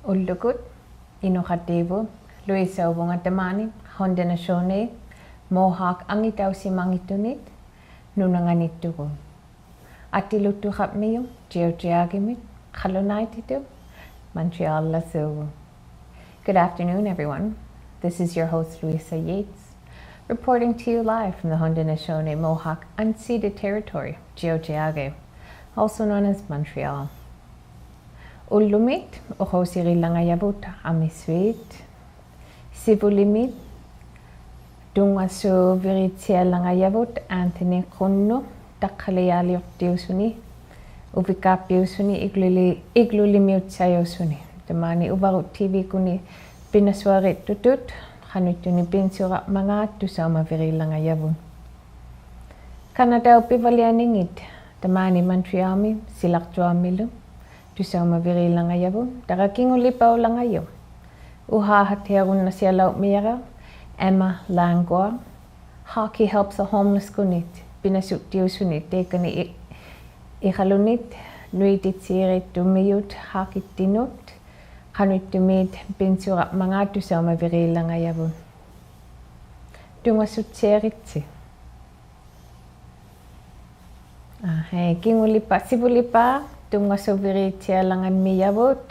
Uvagut inuqativu Louisa Yeates hondenashone mohak angitausimangitunit nunanganittugu atilutuqapmiyu ᓵᓅᔮagimit qallunaititu Montreal lasugu. Good afternoon, everyone. This is your host Louisa Yeates, reporting to you live from the Haudenosaunee Mohawk unceded territory, ᓵᓅᔮagi, also known as Montreal. Ullumit ᓴᖅကိᔮកា우ᑎ지ᔬᓅ amiswit sivulimit ᑐᓵᓱᒃᑎٿᑎᔨᒃ Anthony Qunnu 닦қалиаалиортиусуни увикааппиусуни иглулимиутсайуссуни тамаани Uvagut TV куни пинасуариттутут хануттуни пинсурамангаат tusaumavirilangayavun Kanatamit Pivalliajut тамаани Montrealmi silaqtuammillu tusaumavirilangayavun taqakingulipaulangayu uhaahatearunnasialaumiara Emma Langor Hockey helps the homeless kunit pinasuttiusunit tekani iqalunit nuititsiirittummiyut haakittinut qanuttumit pinsurammangaat tusaumavirilangayavun tungassutsiaritsi hei kingulipa sivulipa tungasuviritsialangammiyavut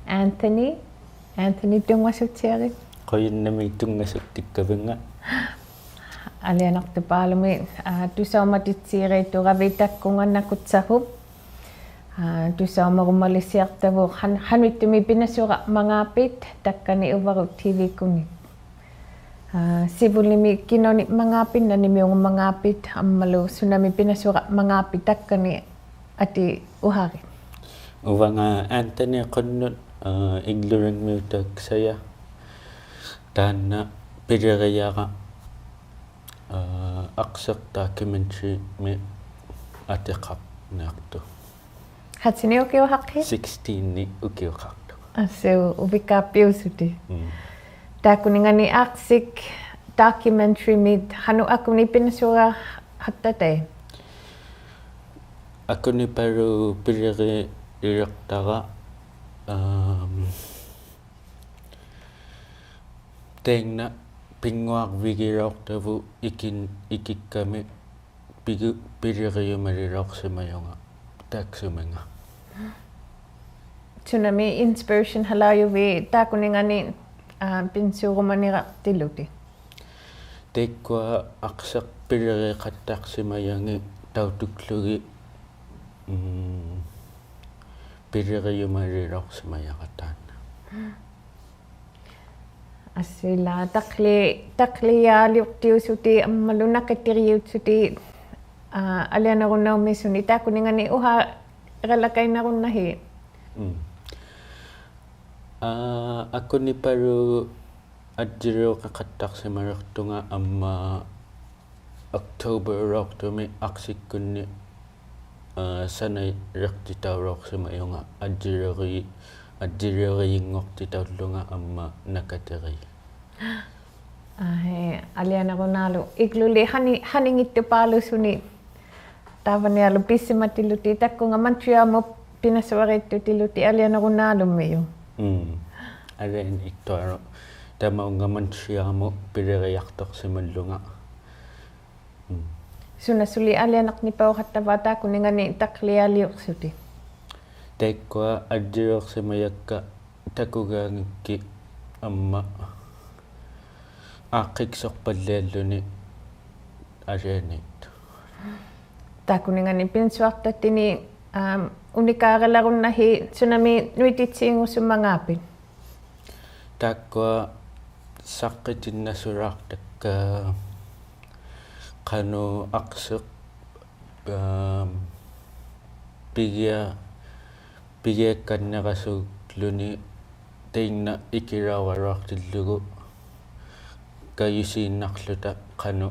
Anthony tungassutsiarit qoyinnami tungasuttikkavinga alianartupaalumi tusaumatitsiriittuqavitakkungannakutsaqu tusaumarumalisiartavu hanuittumi pinassurammangaapit takkani Uvagut TV kuni sivulimi kinoni mangaapit nanimiungumangaapit ammalu sunami pinassurammangaapit takkani ati uhari uvanga Anthony Qunnu ᓙᓃᓃᓪ taanna piliqiyaqa aqsertaakkimansi mi atiqaq naartu hatsini ukiuhaqqi 16 ni ukiuqartu assu uvikkaappiusuti taakuningani aqsik documentary mit hanu akuni pinassuara hattate akuni paru piliqi ileqtara Tengna pinguaq vigiroqtavu ikikkami piliqiyumaliloqsimayunga taaksuminga tsunami inspiration halayuvi taakuningani pinsuurumaniraqtiluti tekkua aqsaq piliqiqattaaqsimayangi tautuklugi piliqiyumaliloqsimayaqataanna Asila taqliaaliortiusuti ammalunaqattiriutsuti alianarunnaumisuni taakuningani uha iqalakainarunnahi akuni paru adjiruqaqattaqsimalertunga amma October roqtumi aqsikkunni sanaireqtitauroqsimayunga adjiriingortitaullunga amma nakateri alianarunalu igluli haningittupaalusuni taavanialu pissimatiluti takkunga Montrealmu pinassuarittutiluti alianarunaalummiyu alen ittuaru tamaunga Montrealmu piliqiartorsimallunga sunasuli alianaqnipauqattavaa taakuningani taqliaaliorsuti tekkua adjiruorsimayakka takugaangikki amma aaqqiksorpallialluni alianit taakuningani pinsuartattini unikaarelarunnahi tsunami nuititsiingussummangaapi taakkua saqqitinnasulaartakka qanu aqseq pigiakkannerasuukluni teingna ikilauaruartillugu kayusiinnarluta qanu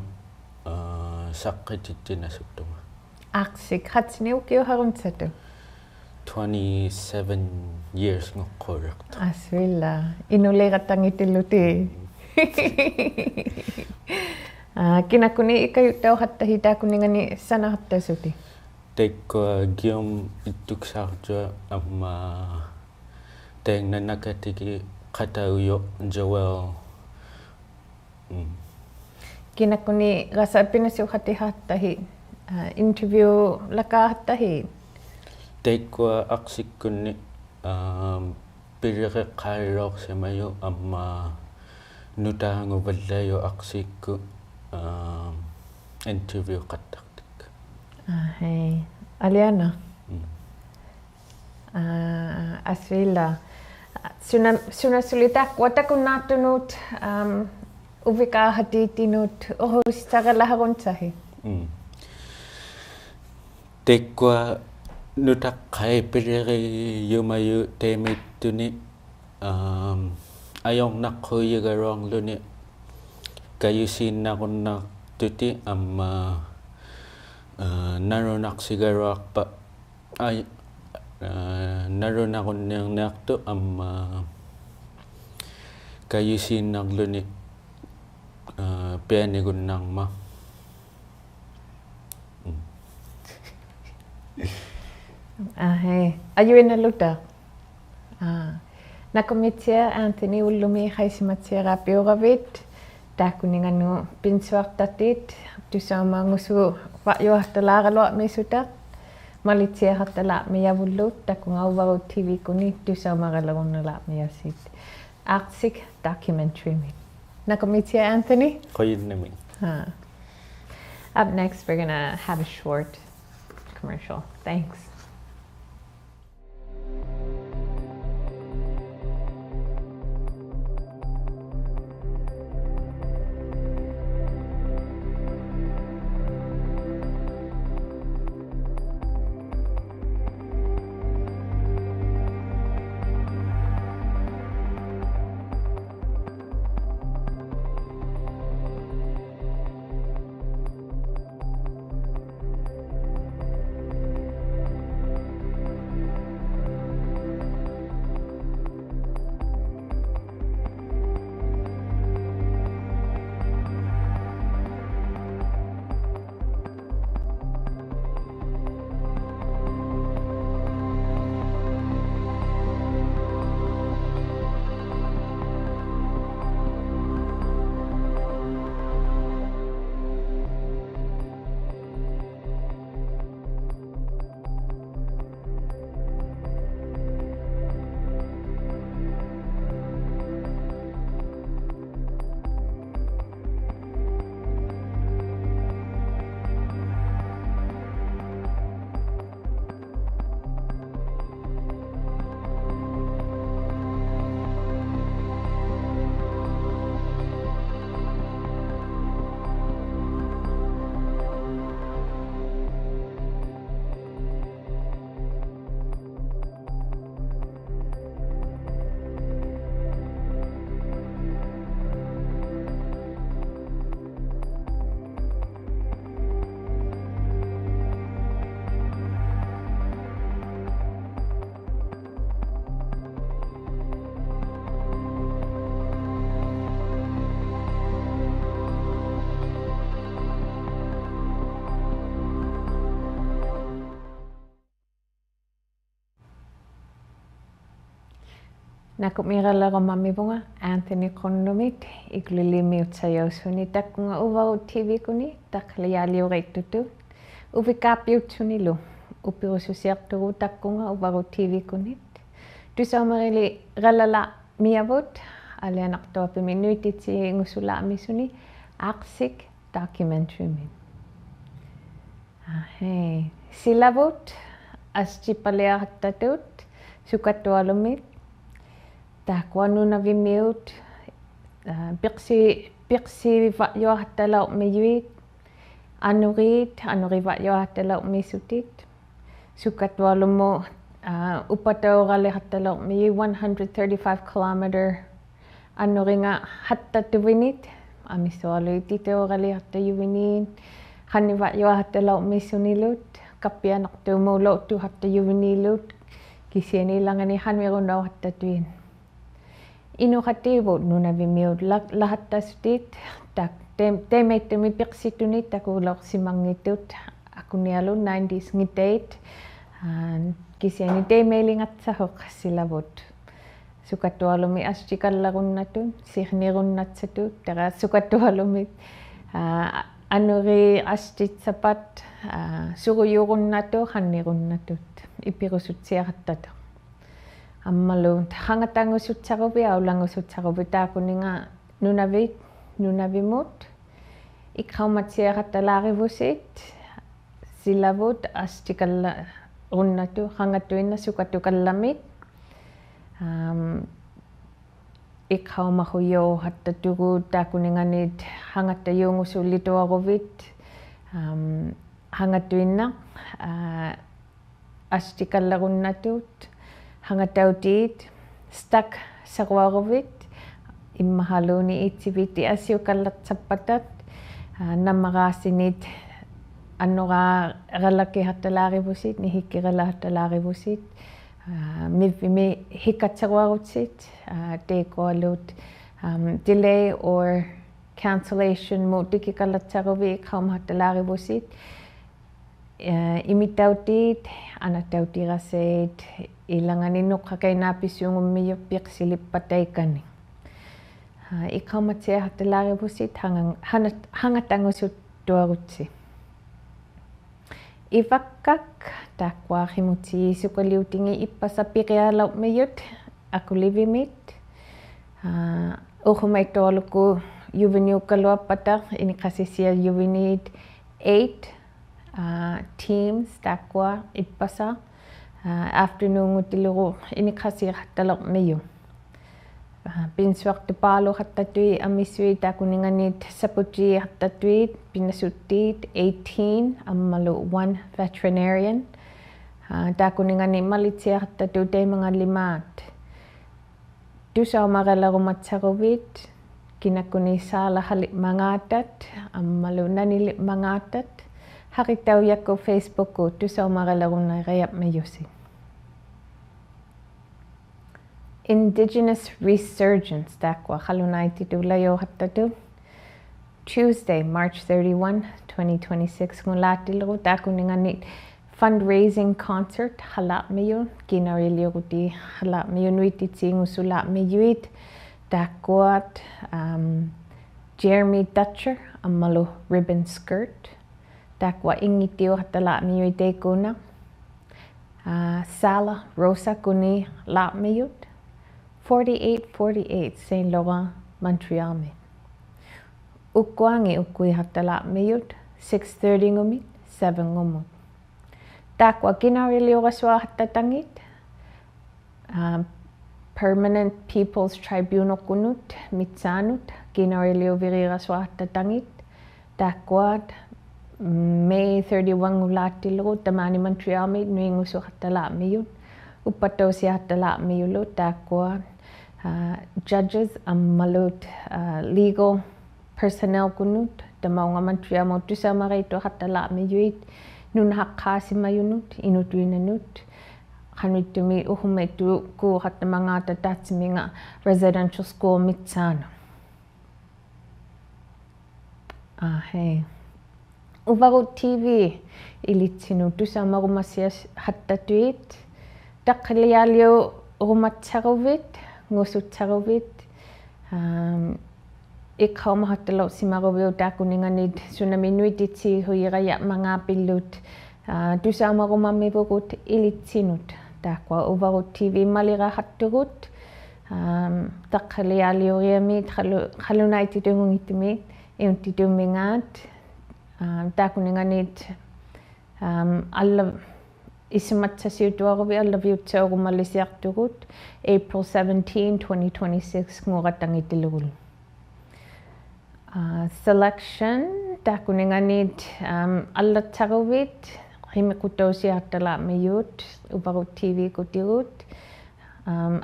saqqitittinasuktunga aqsik hatsini ukiuharuntsatu 27 years ngoqqullertu aswilla inuleerattangitilluti kinakuni ikayuttauhattahi taakuningani sanartasuti teikko gium ittuksaartua amma Teng na nakatiki katauyo Joel. Kinakuni rasa pinasuhati hattahi interview laka hattahi. Tekwa aksikuni pirire kairok semayo amma nutango vallayo aksikku interview kattaktik. Hei, Aliana. Asvila. Sunasulitak watakun natunut uvika hatitinut ohostagalahagunsahi. Tekwa nutak kai pirire yumayu temituni ayong nakhoyagarong luni kayusin nakunak tuti amma narunak sigarak pa ay narunakon niyang nakto amma kayusin nagluni pianigun nang ma. Hei, ayuin na luta. Nakomitsia Anthony ullumi haisimatsiera Uvagut takuninganu pinsuartatit tusaamangusu va'juartalaaralo misuta malitsiahartala miyavullut takunga Uvagut TV kuni tusaamaralagunnala miyasit Arctic documentary me. Nakomitsia Anthony. Koyinami. Up next we're gonna have a short commercial. Thanks. Nakumiralagamamibunga Anthony Kanatamit iglilimiutsayausuni takkunga Uvagut TV kuni takliyaliureittutu uvikaapiutsunilu upirususiartugu takkunga Uvagut TV kunit tusamarili galala miavut alianaqtuapi nuititsi ngusulaamisuni Arctic documentary min. Hei, silavut ascipaleartatut sukattualumit takuanunavimiut piksi va'juartalau miyuit anuri va'juartalau misutit sukattualumu upatauralihartalau miyu 135 kilometer anuringa hattatuvinit amisualuititeuralihartayuvinin hani va'juartalau misunilut kappianartuumuulouttu hartayuvinilut kisianilangani hanvirunauhartatuin inuqatiivut nunavimiut lahattasutit tak teimeittumi piqsitunit takuuleorsimangitut akunialu 90s ngiteit kisiani teimeilingatsahuq silavut sukattualumi astikallaqunnattut sirnirunnatsattut tera sukattualumi anuri astitsapat suruyurunnattu qannirunnatut ipirusutsiaqattata аммалу хангатангусутсаруби аулангусутсаруби таакунинга нунавимут икхауматсиақатталааривусит силавут астикалла руннату хангаттуинна сукаттукалламит икхаумахуйо хаттатугу таакунинганит хангаттаюунгусуллитуарувит хангаттуинна астикалларуннатут хангатаутиит стак саруарувит иммахалууни итсивити асиукаллартсаппатат наммагаасинит аннора ралаккихатталааривусит нихиккиралаатталааривусит мивми хиккатсаруарутсит текоалут delay or cancellation мутикикаллатсаруви икхаумахатталааривусит имитаутиит анатаутирасеит иланганиноққакайнааписсуунгуммиу пиқсилиппатаиккани икхауматсиахатталааривусит хангатангусут туарутси иваккак таккуахимути сукалиутинги иппаса пириалаумиют акуливимит ухумайтоолуку ювениуккалуаппата иниқасисия ювенит 8 teams таккуа иппаса afternoon utilugu inikasiqattaloqmiyu pinsuartupaaluqattatui amissui takuninganit saputiartatuit pinasuttiit 18 ammalu 1 veterinarian takuningani malitsiartatu teimangalimaat tusaumaralarumatsaruvit kinakuni saalahali mangaatat ammalu nanili mangaatat Haritaujakko Facebooku tusaumaralarunnariapmayusi. Indigenous Resurgence takwa halunaititulayohattatu Tuesday, March 31, 2026 ngulatilu takuningani fundraising concert halapmayu kinarilyoguti halapmayu nuititsingusulapmayuit takwat Jeremy Dutcher amalu ribbon skirt takwa ingitio hatalapmiyu tekuna Sala Rosa kuni lapmiyut 4848 Saint Laurent Montreal me ukwangi ukui hatalapmiyut 6:30 ngumit 7 ngumut takwa kinarilyogaswa hatatangit Permanent People's Tribunal kunut mitsanut kinarilyoviriragaswa hatatangit takwat May 31 ngulatilu tamani Montreal me nuingusu hatalapmiyut upatosi hatalapmiyulu takwa judges ammalut legal personnel kunut tamaunga Montreal mo tusamareito hatalapmiyuit nun haqqaasimayunut inutuinanut hanitumi uhumetu ku hatamangata tatsiminga residential school mitsana hey Uvagut TV ilitsinu tusamarumasias hattatuit taqqilialiu rumatsaruvit ngusutsaruvit ikkhaumahattalo simaruviu takuninganit sunaminuititsi huiraya mangapillut tusamarumammivugut ilitsinut takwa Uvagut TV malirahattugut taqqilialiuriamit khalunaititungungitimi iuntitumingaat takuninganit alla isimatsasiutuaruvi allaviutseorumallisiartugut April 17, 2026 nguratangitilugu selection takuninganit allattaruvit himikutausiartalapmiyut Uvagut TV kutigut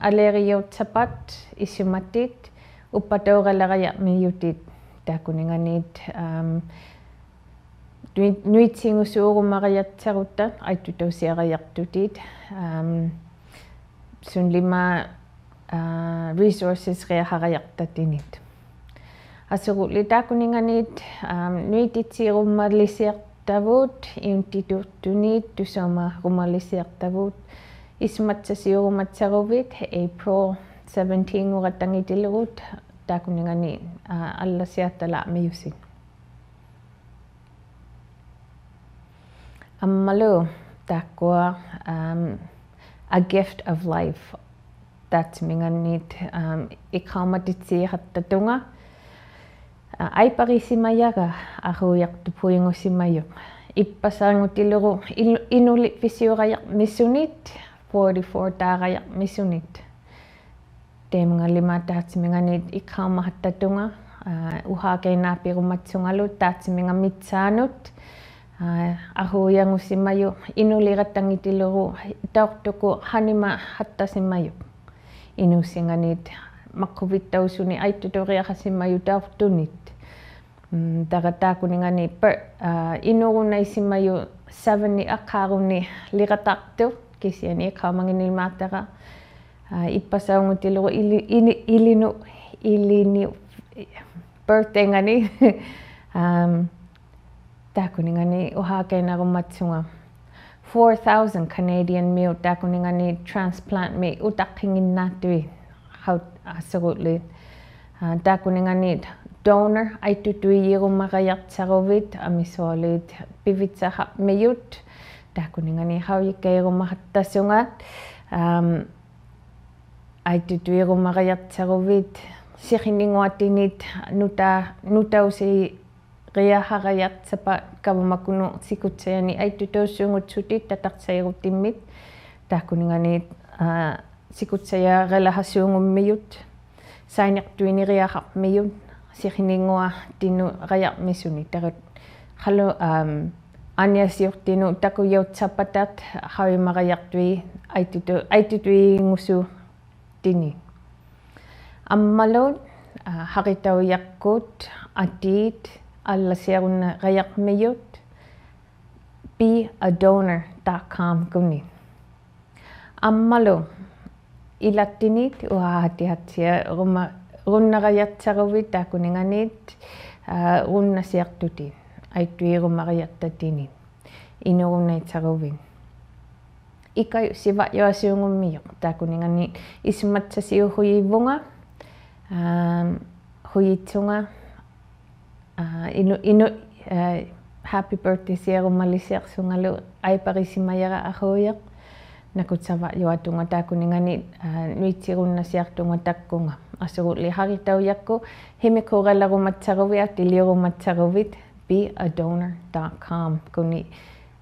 aleriotsapat isimatit uppatooralariarmiyutit takuninganit nuitsingusuurumariatsarutta aitutausiariartutit sunlima resources reahariartatinit asuguli takuninganit nuititsiirummalisiartavut iuntituurtunit tusama rummalisiartavut ismatsasiurumatsaruvit April 17 uratangitilerut takuningani allasiattala miyusin. Ammalu takwa a gift of life. That's minganit ikamatitiiqattatunga ai parisimayaga ahuyak tupuyingusimayuk ippasaangutileru inuli visiurayaq missunit 44 taarayaq missunit teemungalima taatsimingani iqaamahattatunga uhakeinaapirumatsungalu taatsimingamiitsaanut ahuyangusimayu inuliratangitileru taortuku hanima hattasimayu inusinganit makkuvittausuni aitutoriaqasimayu taortunit tagatakuningani inurunaisimayu 7 aqaaruni liqataqtu kisiani iqaamanginilmaataqa ippasaungutileru ilini birthday ngani takuningani uhakeinarummatsunga 4,000 Canadian meal takuningani transplant me utaqinginnaatui how asagutli takuningani donor aitutuiyirumaqayartsarovit amisualit ᓙᓙᒃᓪᓗ takuningani hauyikkairumahattasungat aitutuirumaqayartsarovit siqininguatinit nutausi риахараяарсапа кавамакуну сикутсаяни айтутуuссуунгутсутит татарсаирутиммит тааккунинганиит сикутсаяаралахасуунгуммиют сааниартуинириахармиют сихинингуа тину раярмисуни тарат халу аниасиортину такуйаутсапатат хавимараяртуи айтутуингусу тини аммалун харитауиаккут атиит ᓴᓅ풃ᓮаауտициᔪᑦ ಪಿᕙᓪᓕഅᔪನಿಥ.com kuni ammalu ilattinit uaatihatsia runnaqayatsaruvi taakuninganit runnasiartutin aittuirumariattatini inurunaitsaruvin ikayu siva'yoasuungummiyoq taakuningani ismatsasiuhuyivunga huyitsunga happy birthday siarumalisiarsungalu aiparisimayaga ahuyaq nakutsava'yoatunga taakuningani nuitsirunnasiartunga takkunga asugutli haritaujakku himikuqalarumatsaruviat iliurumatsaruvit piᕙᓪᓕഅᔪniθ.com kuni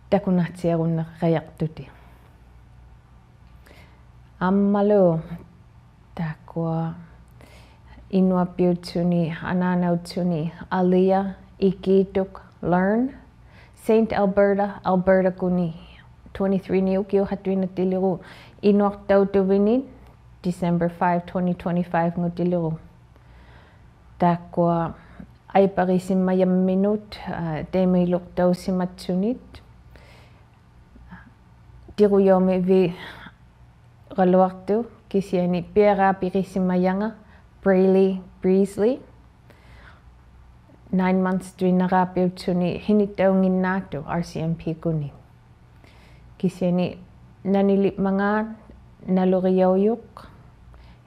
takunatsiarunneqayartuti ammalu takwa inuapiutsuni ananautsuni Aliyah ikituk learn Saint Alberta kuni 23 niukio hatuinatiliru inuartautuvini December 5 2025 ngutiliru takwa aiparisimayamminut teemiluqtausimatsunit tiruyomi qaluartu kisiani piaraapirisimayanga Breesley 9 months tuinaqaapiutsuni hinittaunginnaattu RCMP kuni kisiani nanilipmangaat naluriauyuq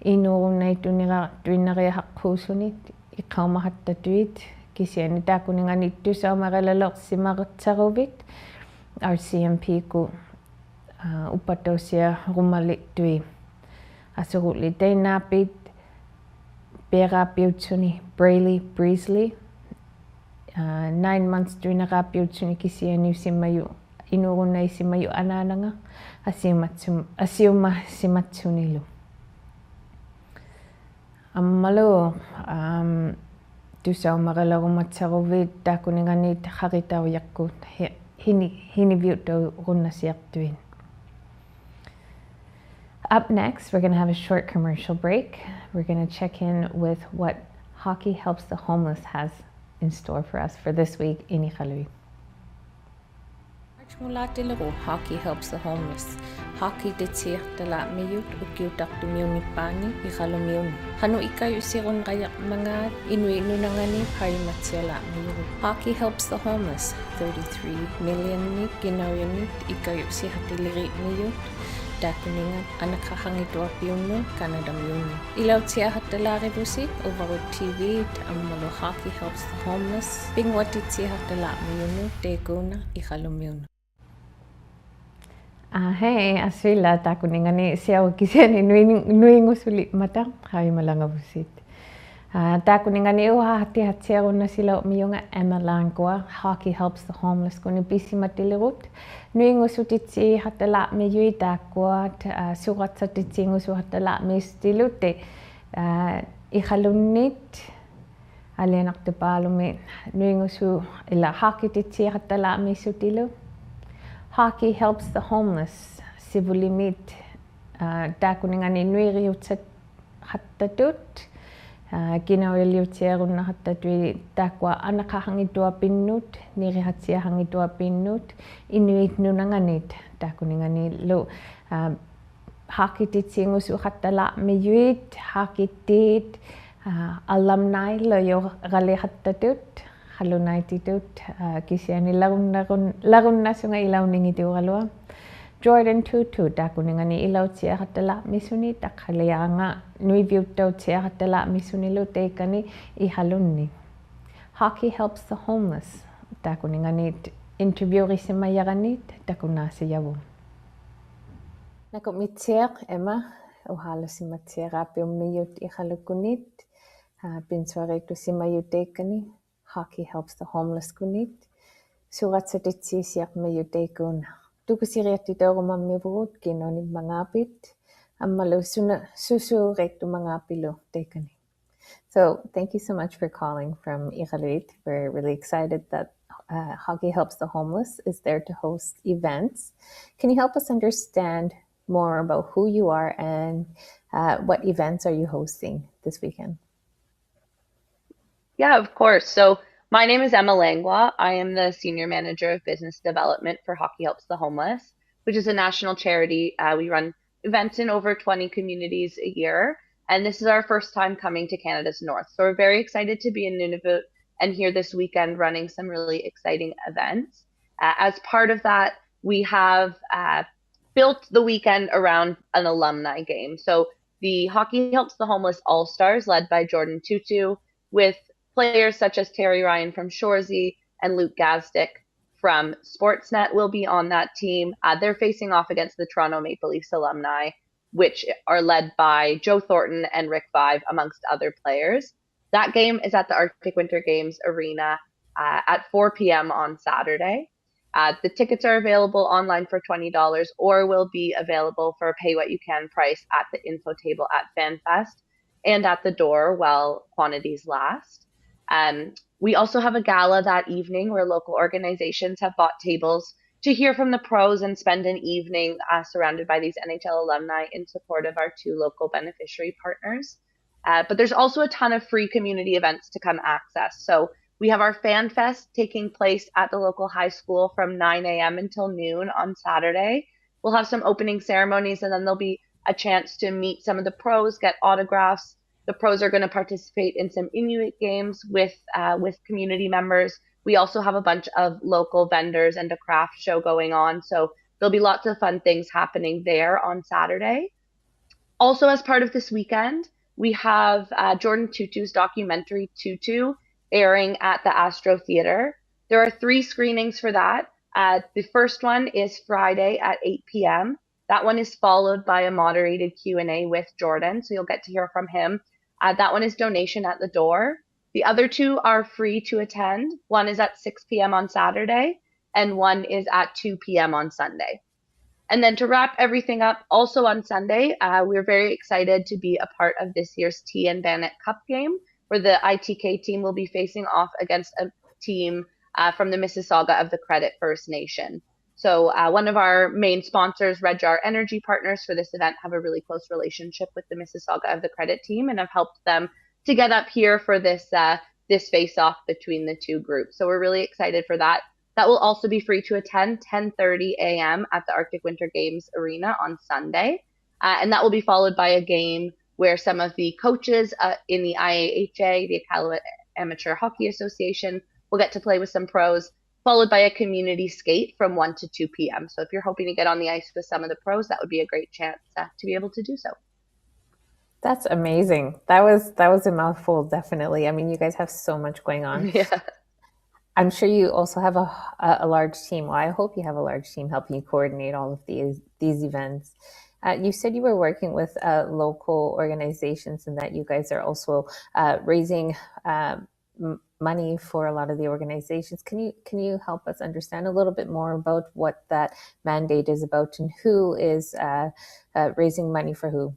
inurunaituniqa tuinariaqarpuusunit iqaumahattatuit kisiani taakuningani tusaumaralalersimarersaruvit RCMP ku upatausia rumalittui asugutli teinaapit Piarapiutsuni Breesley 9 months tuinaqaapiutsuni kisianiusimayu inurunaisimayu anananga asiumasimatsunilu ammalu tusaumaralarumatsaruvit taakuninganit haritaujakkut hiniviuttau runnasiartuin. Up next, we're going to have a short commercial break. We're going to check in with what Hockey Helps the Homeless has in store for us for this week in Iqaluit. Hockey Helps the Homeless. Hockey ᓵᓅ풃ᓮakouti지ᔪথ ukiutartumiunippaani iqalumiuni. Hanu ikayusirun qayak mangaat inuinunangani parimatsialaamiurut. Hockey Helps the Homeless. 33 million ginawyanit ikayusihatiliri'miyut. dakuninga anakahangituapiunu Kanatamit. Ilautia hatalarebusi Uvagut TV ta'ammalu Hockey Helps the Homeless. Pingwatitsi hatalaamiunu teguna ihalumiunu. Hey, asila takuninga ni ᓴᓅကိᔮ니 nuingusuli mata hai malangabusit. Takuninga ni uhahati hatsiaruna sila miyunga emalangua Hockey Helps the Homeless kuni pisimatilirut. Nuingusutitsi hatalaamiyu takuat suratsatit hatalaamistilute ihalunit alianaqtipaalumi nuingusu ila hakititsi hatalaamisutilu. Hockey Helps the Homeless sivulimit takuningani nuiriutsat hattatut kinawiliutsiarunna hattatui takwa anakahangitua pinnut nirihatsiahangitua pinnut inuit nunanganit takuningani lu hakititsingusu hattala miyuit hakitit alumni loyo gali hattatut halunaititut kisiani lagunna sunga ilauningitiugalua Jordan Tutu takuningani ilautsia hatala misuni takhalianga nuiviutautia hatala misuni luteikani ihalunni. Hockey Helps the Homeless takuningani interviewrisimayaganit takunasiyavu. Nakomitsiaq Emma uhalasimatsiaqapiummiyut ihalukunit pinsuaritussimajuteikani Hockey Helps the Homeless kunit suratsatitsisiaqmayuteikuna tukusiriattitoorumammivugut kinoni mangapit ammalu susuureiktumangapilu teikani. So thank you so much for calling from Iraluit. We're really excited that Hockey Helps the Homeless is there to host events. Can you help us understand more about who you are and what events are you hosting this weekend? Yeah, of course. So my name is Emma Langlois. I am the Senior Manager of Business Development for Hockey Helps the Homeless, which is a national charity. We run events in over 20 communities a year, and this is our first time coming to Canada's North. So we're very excited to be in Nunavut and here this weekend running some really exciting events. As part of that, we have built the weekend around an alumni game. So the Hockey Helps the Homeless All-Stars, led by Jordan Tutu, with players such as Terry Ryan from Shoresy and Luke Gazdick from Sportsnet will be on that team. They're facing off against the Toronto Maple Leafs alumni, which are led by Joe Thornton and Rick Vaive, amongst other players. That game is at the Arctic Winter Games Arena at 4 p.m. on Saturday. The tickets are available online for $20 or will be available for a pay-what-you-can price at the info table at FanFest and at the door while quantities last. We also have a gala that evening where local organizations have bought tables to hear from the pros and spend an evening surrounded by these NHL alumni in support of our two local beneficiary partners. But there's also a ton of free community events to come access. So we have our Fan Fest taking place at the local high school from 9 a.m. until noon on Saturday. We'll have some opening ceremonies, and then there'll be a chance to meet some of the pros, get autographs. The pros are going to participate in some Inuit games with community members. We also have a bunch of local vendors and a craft show going on. So there'll be lots of fun things happening there on Saturday. Also, as part of this weekend, we have Jordan Tutu's documentary Tutu airing at the Astro Theatre. There are 3 screenings for that. The first one is Friday at 8 p.m. That one is followed by a moderated Q&A with Jordan, so you'll get to hear from him. That one is donation at the door. The other 2 are free to attend. One is at 6 p.m. on Saturday, and one is at 2 p.m. on Sunday. And then to wrap everything up, also on Sunday, we're very excited to be a part of this year's Tea and Bannock Cup game, where the ITK team will be facing off against a team from the Mississauga of the Credit First Nation. So one of our main sponsors, Red Jar Energy Partners for this event, have a really close relationship with the Mississauga of the Credit team and have helped them to get up here for this face-off between the two groups. So we're really excited for that. That will also be free to attend 10:30 a.m. at the Arctic Winter Games Arena on Sunday. And that will be followed by a game where some of the coaches in the IAHA, the Iqaluit Amateur Hockey Association, will get to play with some pros. followed by a community skate from 1 to 2 p.m. So if you're hoping to get on the ice with some of the pros, that would be a great chance to be able to do so. That's amazing. That was a mouthful, definitely. I mean, you guys have so much going on. Yeah. I'm sure you also have a large team. Well, I hope you have a large team helping you coordinate all of these events. You said you were working with local organizations and that you guys are also raising money for a lot of the organizations. Can you help us understand a little bit more about what that mandate is about and who is raising money for who?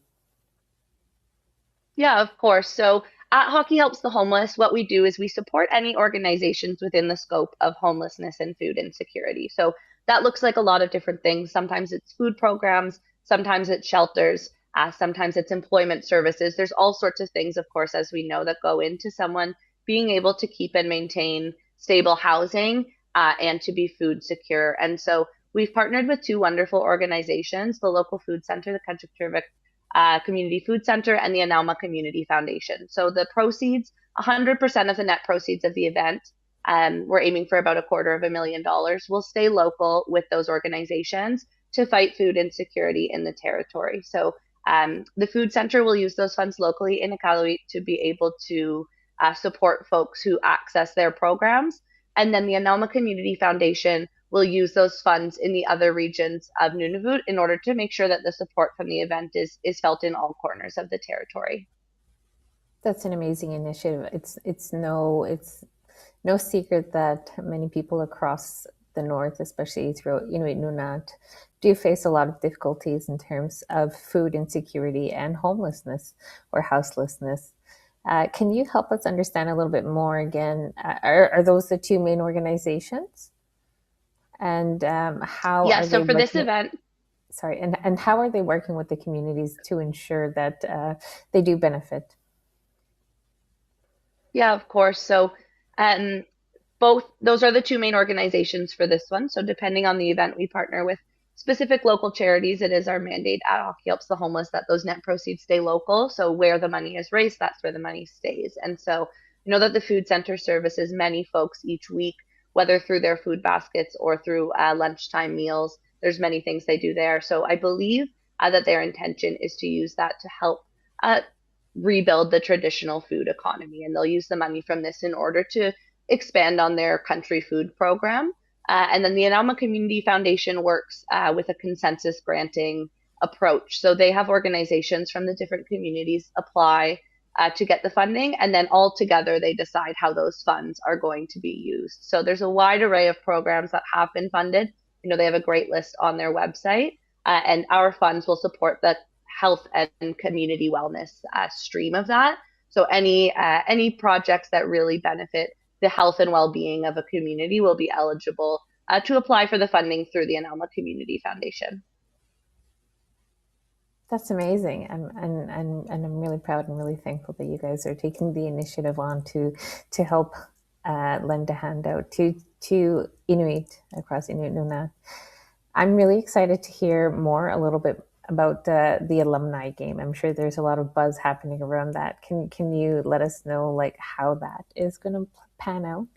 Yeah, of course. So at Hockey Helps the Homeless, what we do is we support any organizations within the scope of homelessness and food insecurity. So that looks like a lot of different things. Sometimes it's food programs, sometimes it's shelters, sometimes it's employment services. There's all sorts of things, of course, as we know, that go into someone being able to keep and maintain stable housing and to be food secure. And so we've partnered with two wonderful organizations, the local food center, the ତ୍�ᓵᓗ Community Food Center, and the ᓚᓚ Community Foundation. So the proceeds, 100% of the net proceeds of the event, we're aiming for about $250,000, will stay local with those organizations to fight food insecurity in the territory. So the food center will use those funds locally in Iqaluit to be able to support folks who access their programs. And then the ᓚᓚ Community Foundation will use those funds in the other regions of Nunavut in order to make sure that the support from the event is felt in all corners of the territory. That's an amazing initiative. It's no secret that many people across the north, especially throughout Inuit Nunat, do face a lot of difficulties in terms of food insecurity and homelessness or houselessness. Can you help us understand a little bit more again? Are those the two main organizations? And how are they so for this event, sorry, and how are they working with the communities to ensure that they do benefit? Yeah, of course. So both those are the two main organizations for this one. So depending on the event, we partner with specific local charities. It is our mandate at Hockey Helps the Homeless that those net proceeds stay local. So where the money is raised, that's where the money stays. And so you know that the food center services many folks each week, whether through their food baskets or through lunchtime meals. There's many things they do there. So I believe that their intention is to use that to help rebuild the traditional food economy. And they'll use the money from this in order to expand on their country food program. And then the ᓚᓚ Community Foundation works with a consensus granting approach. So they have organizations from the different communities apply to get the funding, and then all together they decide how those funds are going to be used. So there's a wide array of programs that have been funded. You know, they have a great list on their website, and our funds will support the health and community wellness stream of that. So any projects that really benefit the health and well-being of a community will be eligible to apply for the funding through the ᓚᓚ Community Foundation. That's amazing, and I'm really proud and really thankful that you guys are taking the initiative on to help lend a hand out to Inuit across Inuit Nunat. I'm really excited to hear a little bit about the alumni game. I'm sure there's a lot of buzz happening around that. Can you let us know like how that is going to pan out?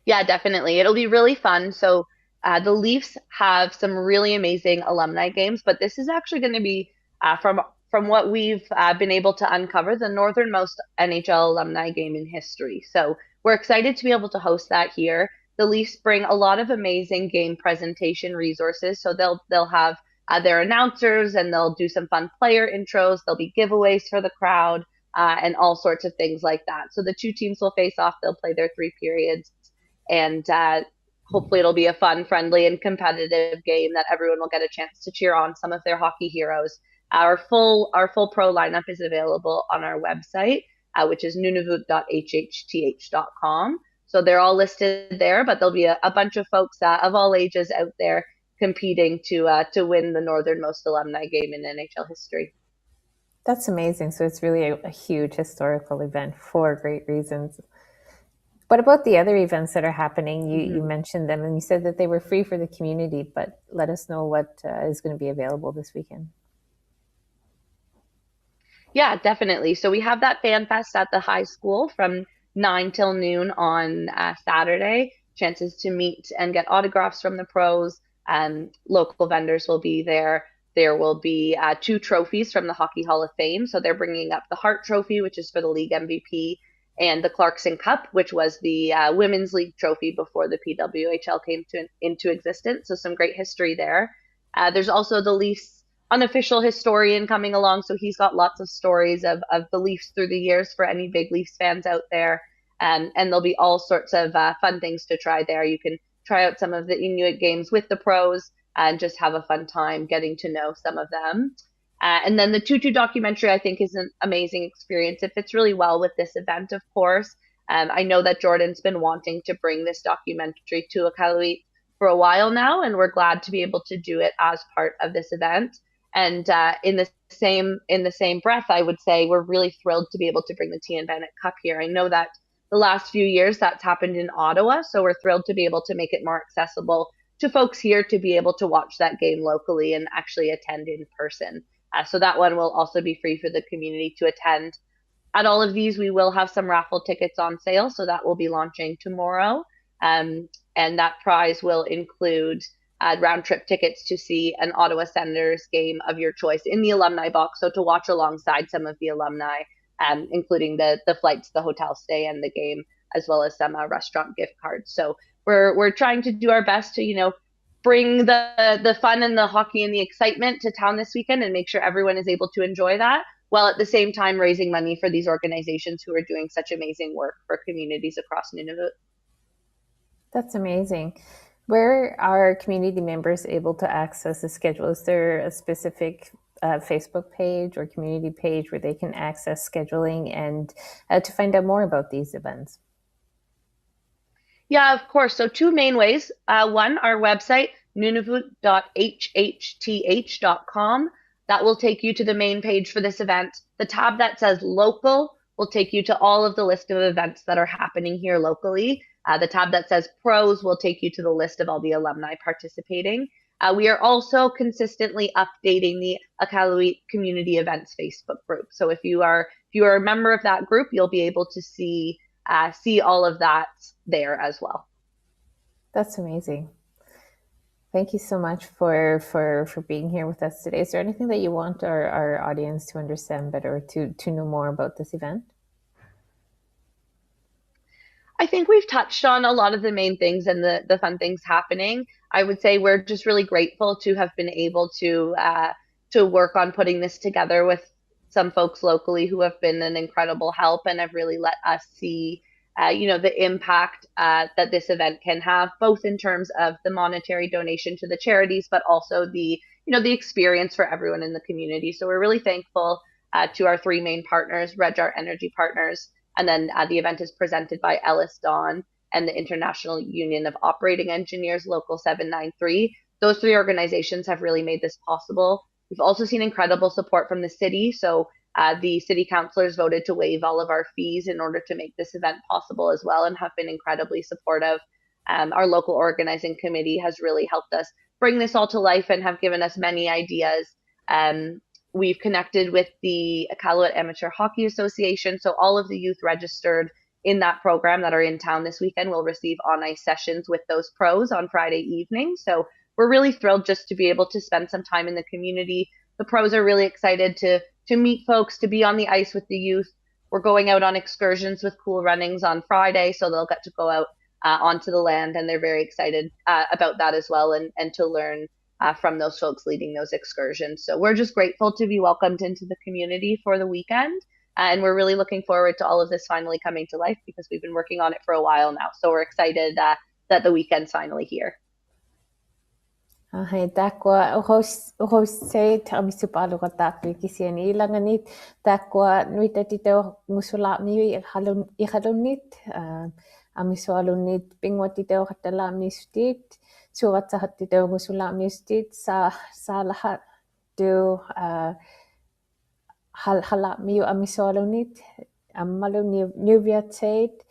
Yeah, definitely. It'll be really fun. So the Leafs have some really amazing alumni games, but this is actually going to be from what we've been able to uncover, the northernmost NHL alumni game in history. So we're excited to be able to host that here. The Leafs bring a lot of amazing game presentation resources. So they'll have their announcers, and they'll do some fun player intros. There'll be giveaways for the crowd and all sorts of things like that. So the two teams will face off. They'll play their 3 periods, and hopefully it'll be a fun, friendly, and competitive game that everyone will get a chance to cheer on some of their hockey heroes. Our full pro lineup is available on our website, which is nunavut.hhth.com. So they're all listed there, but there'll be a bunch of folks of all ages out there competing to win the northernmost alumni game in NHL history. That's amazing. So it's really a huge historical event for great reasons. What about the other events that are happening? You mentioned them, and you said that they were free for the community, but let us know what is going to be available this weekend. Yeah, definitely. So we have that fan fest at the high school from 9 till noon on Saturday. Chances to meet and get autographs from the pros. Local vendors will be there. There will be 2 trophies from the Hockey Hall of Fame. So they're bringing up the Hart Trophy, which is for the league MVP, and the Clarkson Cup, which was the Women's League trophy before the PWHL came into existence. So some great history there. There's also the Leafs unofficial historian coming along. So he's got lots of stories of the Leafs through the years for any big Leafs fans out there. And there'll be all sorts of fun things to try there. You can try out some of the Inuit games with the pros and just have a fun time getting to know some of them. And then the Tutu documentary, I think, is an amazing experience. It fits really well with this event, of course. I know that Jordan's been wanting to bring this documentary to Iqaluit for a while now, and we're glad to be able to do it as part of this event. And in the same breath, I would say we're really thrilled to be able to bring the T and Bennett Cup here. I know that the last few years that's happened in Ottawa, so we're thrilled to be able to make it more accessible to folks here to be able to watch that game locally and actually attend in person. So that one will also be free for the community to attend. At all of these, we will have some raffle tickets on sale, so that will be launching tomorrow. And that prize will include round trip tickets to see an Ottawa Senators game of your choice in the alumni box, so to watch alongside some of the alumni, including the flights, the hotel stay, and the game, as well as some restaurant gift cards. So we're trying to do our best to bring the fun and the hockey and the excitement to town this weekend and make sure everyone is able to enjoy that, while at the same time raising money for these organizations who are doing such amazing work for communities across Nunavut. That's amazing. Where are community members able to access the schedule? Is there a specific Facebook page or community page where they can access scheduling and to find out more about these events? Yeah, of course. So 2 main ways. One, our website, nunavut.hhth.com. That will take you to the main page for this event. The tab that says local will take you to all of the list of events that are happening here locally. The tab that says pros will take you to the list of all the alumni participating. We are also consistently updating the Iqaluit Community Events Facebook group. So if you are a member of that group, you'll be able to see all of that there as well. That's amazing. Thank you so much for being here with us today. Is there anything that you want our audience to understand better, to know more about this event? I think we've touched on a lot of the main things and the fun things happening. I would say we're just really grateful to have been able to work on putting this together with some folks locally who have been an incredible help and have really let us see the impact that this event can have, both in terms of the monetary donation to the charities, but also the experience for everyone in the community. So we're really thankful to our 3 main partners, Our Energy Partners, and then the event is presented by Ellis Dawn and the International Union of Operating Engineers, Local 793. Those 3 organizations have really made this possible. We've also seen incredible support from the city. So the city councilors voted to waive all of our fees in order to make this event possible as well, and have been incredibly supportive. Our local organizing committee has really helped us bring this all to life and have given us many ideas. We've connected with the Iqaluit Amateur Hockey Association. So all of the youth registered in that program that are in town this weekend will receive on-ice sessions with those pros on Friday evening. So we're really thrilled just to be able to spend some time in the community. The pros are really excited to meet folks, to be on the ice with the youth. We're going out on excursions with Cool Runnings on Friday, so they'll get to go out onto the land, and they're very excited about that as well, and to learn from those folks leading those excursions. So we're just grateful to be welcomed into the community for the weekend. And we're really looking forward to all of this finally coming to life, because we've been working on it for a while now. So we're excited that the weekend's finally here. Takwa hostet ᓴᓅꕋᓮ ilanganit takwa nuitatito musulami ihalunit amisualunit pingwatito katalami stit suratsahatito musulami stit salahat do halami amisualunit ammalu Uvagut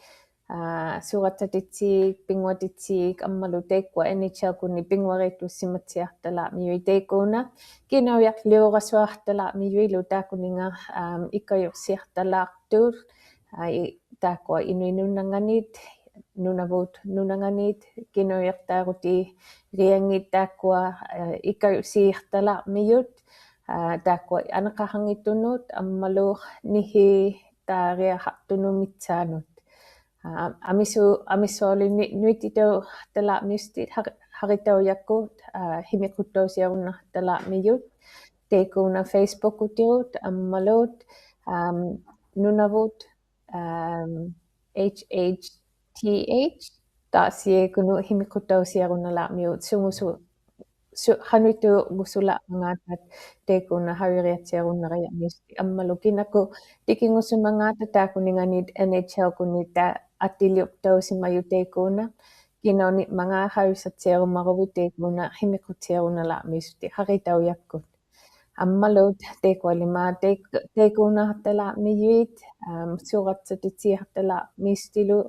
suratatitik pingwatitik ammalutekwa NHL kuni pingwaritu simatiartala miuitekuna kinawiak liorasuartala miuilu takuninga ikayursiartalaqtur taakua inuinunanganit nunavut nunanganit kinuiqtaaruti riangit taakua ikayusiirtalaarmiyut taakua aneqarangittunut ammaluuq nihi taariaqartunumitsaanut amissuolini nuititau talaarmiustit haritauyakkut himiquttausiarunnartalaarmiyut teikuna Facebook utirut ammalut nunavut hhth.ca kunu himiquttausiarunnalaarmiut sungusu hanuitu gusulaaqangaatat teikuna haviriatsiarunnariarmiusti ammalukinaku tikingusumangaata taakuninganit NHL kunita attiliuqtausimayu teikuna kinauni mangaaharusatsiarummaruvit teikuna himiqutsiarunnalaarmiusti haritauyakkut ammalut teikualima teikunartalaarmiyuit suuratsatitiartalaarmiustilu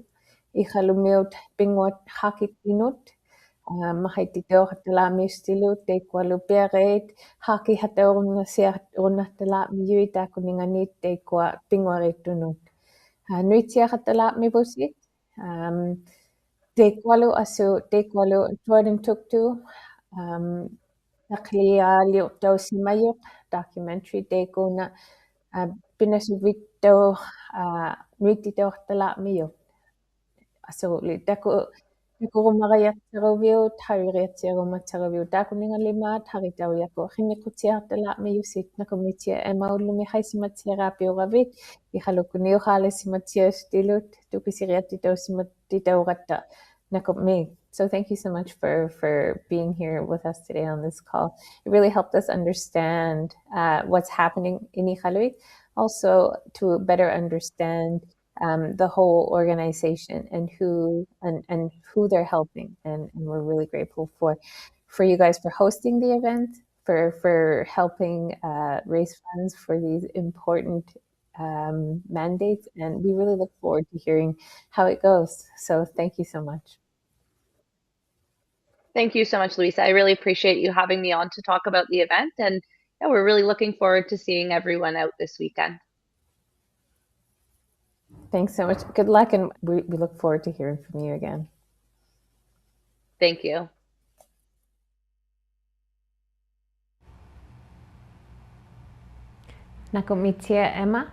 iqalumiut pinguat haqittinut mahititauqartalaarmiustilu teikualu piaqeit haqihataurunnartalaarmiyuit taakuninganit teikua pinguarittunut nuitsiaqartalaarmivusit teikualu tuarimtuktu taqlialiuqtausimayuq documentary teikuna pinasuvitau nuititauqartalaarmiyuq absolutely takurumariartaruviut haviriatsiarumatsaruviut taakuningalimaat haritauyaku himiqutsiartalaarmiyusit nakumitsia emaulumi haisimatsiaraapiuravit iqalukuniuqaalisimatsiastilut tukisiriatitausimattitauratta nakummi. So thank you so much for being here with us today on this call. It really helped us understand what's happening in Iqaluit, also to better understand the whole organization and who they're helping, and we're really grateful for you guys for hosting the event, for helping raise funds for these important mandates, and we really look forward to hearing how it goes. So thank you so much. Thank you so much, Louisa. I really appreciate you having me on to talk about the event, and yeah, we're really looking forward to seeing everyone out this weekend. Thanks so much. Good luck, and we look forward to hearing from you again. Thank you. Nakumitsia Emma,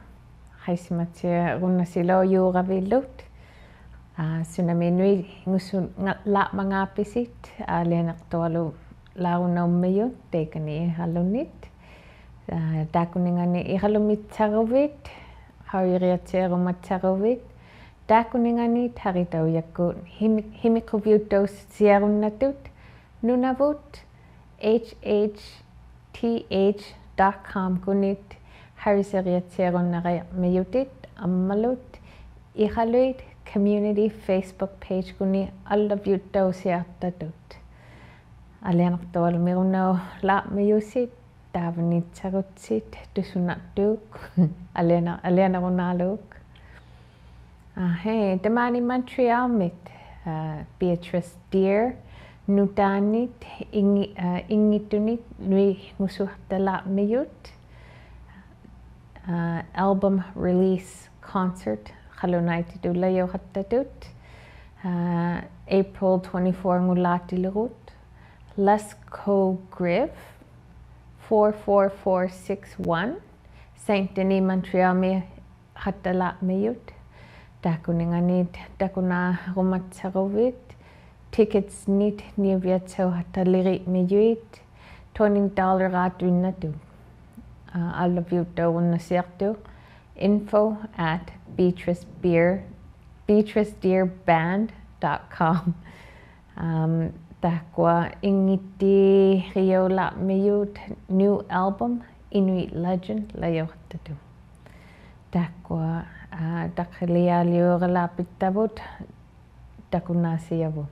haisimatsia runnasilojuuravillut. Sunaminui ngusun laapmangapisit alianaqtualu launaummiut teikani iqalunit taakuningani iqalumitsaruvit haviriatsiarumatsaruvit taakuningani haritauyakkut himiquviuttausiarunnatut nunavut hhth.com kunit hariseriatsiarunnariarmiyutit ammalut iqaluit community Facebook page kuni allaviuttausiartatut alianartualumirunau laarmiyusit taavanitsarutsit tussunartuuk alianarunaaluuk hey tamani Montrealmit Beatrice Deer nutaanit ingittunit nui ngusuartalaarmiyut album release concert qalunaitit April 24 ngulaatilerut Lasco Griv 44461 Saint Denis Montreal me hattalaarmiyut taakuninganit takuna rumatsaruvit tickets nit niviatsau hattaliri'miyuit $20 allaviuttaurunnasiartu info@beatricedeerband.com takwa ingiti riolaarmiyut new album Inuit Legend layortatu takwa taqlialioralapittavut takunasiavu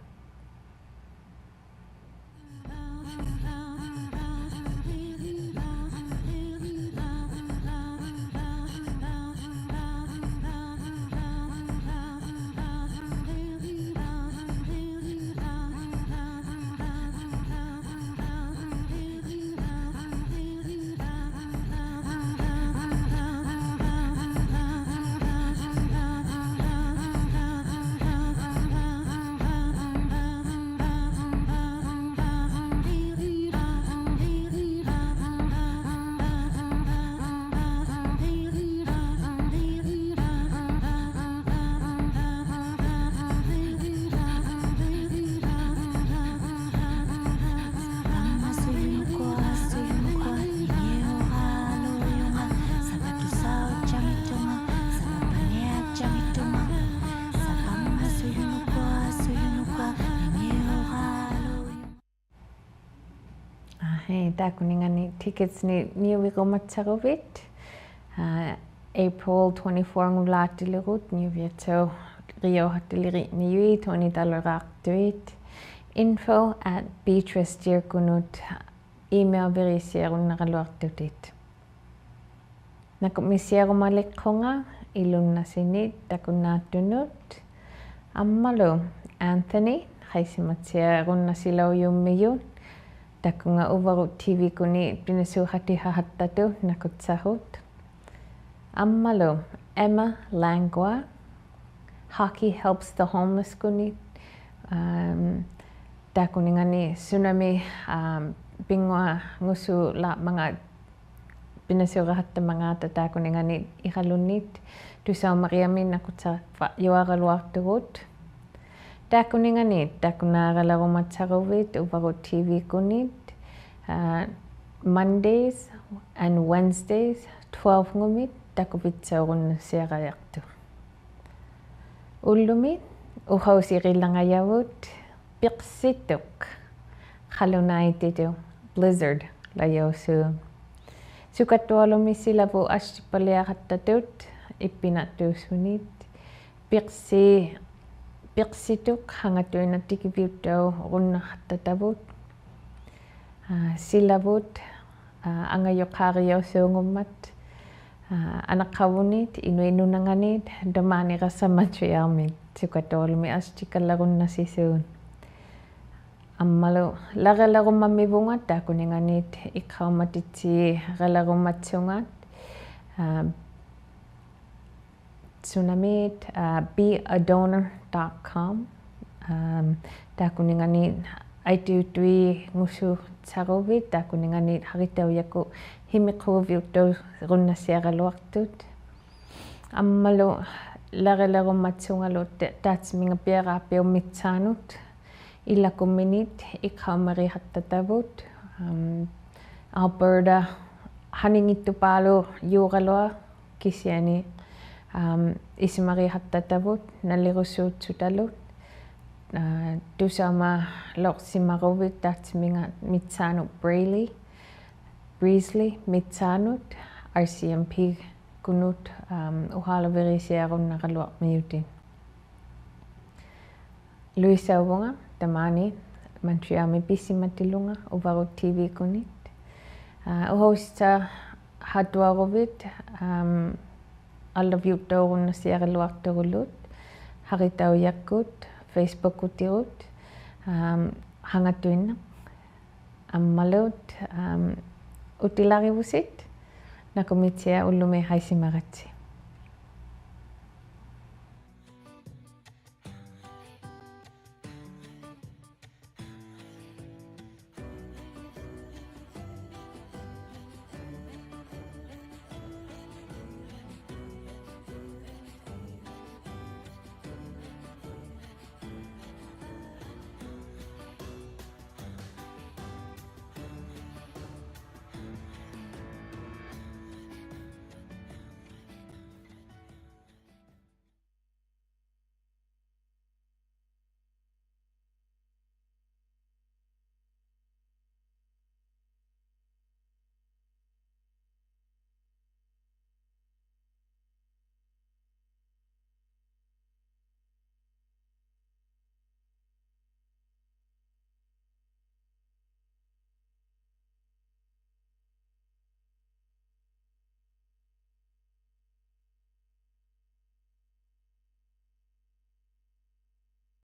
Hei, takuningani tickets ni niuvigomatsaruvit. April 24 ngulaatilerut niuvieto riohattiliri niui $20 info@beatrice.dirkunut email verisiarunnaqaluartutit. Nakumisiarumalikqunga ilunnasinit takunnaattunut ammalu Anthony haisimatsiarunnasilauyummiyut takunga Uvagut TV kuni pinasuhatihahattatu nakutsahut ammalu Emma Langua Hockey Helps the Homeless kuni takuningani tsunami bingwa ngusu la mga pinasuhahatta mga takuningani ihalunit tusaumaqiami nakutsa yuaqaluartugut takuningani takunaqalarumatsaruvit Uvagut TV kunit Mondays and Wednesdays 12 ngumit takuvitsaurunnassiaqajaqtu ullumit uhausirilangaявут piqsituk qalunaitiu blizzard layausu sukattualumisilavu astipaliaqattatut ippinattuusunit piqsituk hangatuinattikiviuttau runnaqattatavut silavut angayoqaariausuungummat anaqavunit inuinunanganit domaniqassamatriarmit sukattualumi astikallarunnasisuun ammalu laqalarummamivungat takuninganit iqqaumatitsi qalarummatsungat tsunamit beadonor.com takuningani aitiutui ngusu tsaruvit takuningani haritauyaku himiquviuttu runnassiaqaluartut ammalu laqalarummatsungalu taatsmingapiaqaappiummitsaanut ilakumminit iqqaumarihattatavut Alberta haningittupaalu yuuqalua kisiani isimarihattatavut nalirussuutsutalut tusaumaaloqsimaruvit taatsminga mitsaanut Breesley mitsaanut RCMP kunut uhaalaverisiarunnaqaluarmiutin Louisa Wunga tamani mantriami pisimatilunga Uvagut TV kunit uhosta hatuaruvit allaviuttaurunnasiaqaluartugulut haritauyakkut Facebook-utirut hangatuinna ammalut utilarivusit nakumitsia ullume haisimaratsi